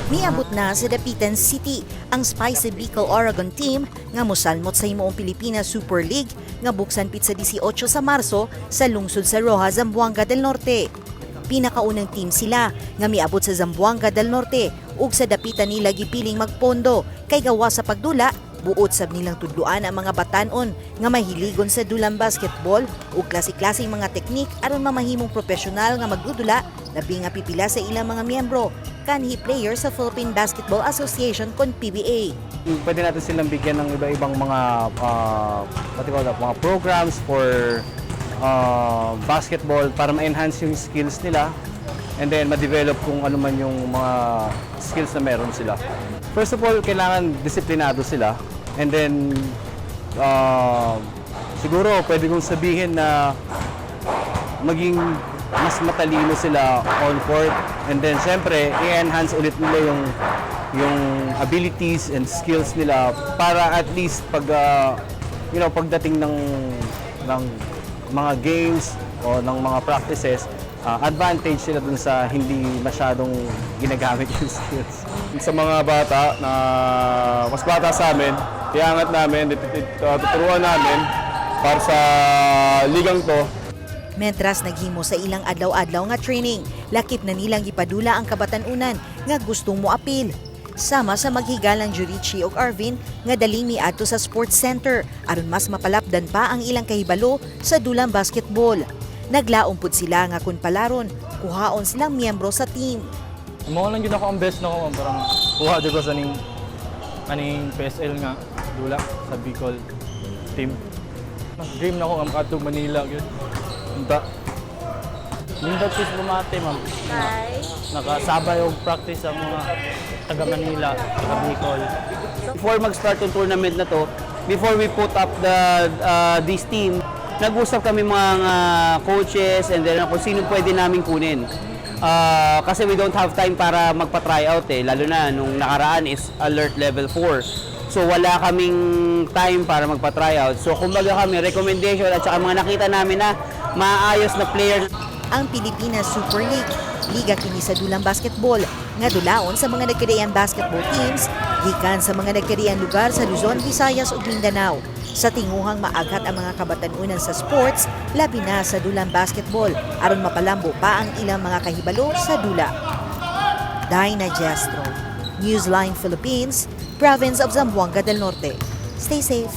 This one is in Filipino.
Miabot na sa Dapitan City ang Spicy Bicol Oregon team nga mosalmot sa himuong Pilipinas Super League nga buksan pit sa 18 sa Marso sa lungsod sa Rojas, Zamboanga del Norte. Pinakaunang team sila nga miabot sa Zamboanga del Norte ug sa dapitan nila gipiling magpondo kay gawa sa pagdula buot sab nilang tudluan ang mga batanon nga mahiligon sa dulang basketball ug klase-klaseng mga teknik aron mamahimong profesional nga magdudula labi nga pipila sa ilang mga miyembro kanhi player sa Philippine Basketball Association kon PBA. Pwede natin silang bigyan ng iba-ibang mga mga programs for basketball para ma-enhance yung skills nila and then ma-develop kung ano man yung mga skills na meron sila. First of all, kailangan disiplinado sila and then siguro pwede kong sabihin na maging mas matalino sila on court and then syempre i-enhance ulit nila yung abilities and skills nila para at least pagdating ng mga games o ng mga practices, advantage sila dun sa hindi masyadong ginagamit yung skills. Sa mga bata na mas bata sa amin, iangat namin, tuturuan namin para sa ligang to. Mentras naghimo sa ilang adlaw-adlaw nga training, lakip na nilang gipadula ang kabatanunan nga gustong moapil. Sama sa maghigalang Jurichi ug Arvin nga daling miadto sa sports center aron mas mapalapdan pa ang ilang kahibalo sa dulang basketball. Naglaom pud sila nga kun palaron, kuhaon silang miyembro sa team. Mao lang gyud ako ang best nako, parang kuha jud ko sa aning PSL nga dula sa Bicol team. Dream nako ang makadtog Manila gyud. Unta. Nindot sis bumate ma'am. Nakasabay og practice ang mga taga Manila, taga Bicol. Before mag-start yung tournament na to, before we put up this team, nag-usap kami mga coaches and then kung sino pwede namin kunin. Kasi we don't have time para magpa-tryout lalo na nung nakaraan is alert level 4. So wala kaming time para magpa-tryout. So kumbaga kami, recommendation at saka mga nakita namin na maayos na player. Ang Pilipinas Super League, liga kini sa dulang basketball, nga dulaon sa mga nagkariang basketball teams, gikan sa mga nagkariang lugar sa Luzon, Visayas ug Mindanao. Sa tinguhang maaghat ang mga kabatanunan sa sports, labi na sa dulang basketball, aron mapalambo pa ang ilang mga kahibalo sa dula. Dinah Jestro, Newsline Philippines, Province of Zamboanga del Norte. Stay safe.